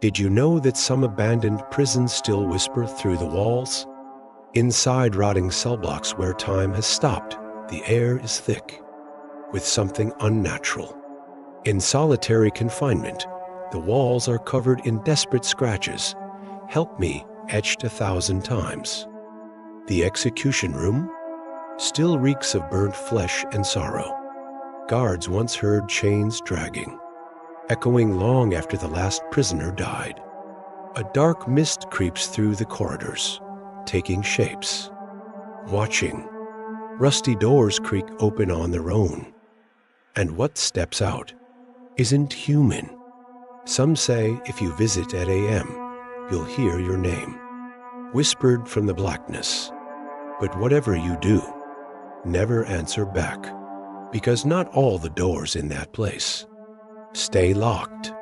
Did you know that some abandoned prisons still whisper through the walls? Inside rotting cell blocks where time has stopped, the air is thick with something unnatural. In solitary confinement, the walls are covered in desperate scratches, "Help me," etched 1,000 times. The execution room still reeks of burnt flesh and sorrow. Guards once heard chains dragging, echoing long after the last prisoner died. A dark mist creeps through the corridors, taking shapes, watching. Rusty doors creak open on their own. And what steps out isn't human. Some say if you visit at AM, you'll hear your name, whispered from the blackness. But whatever you do, never answer back, because not all the doors in that place stay locked.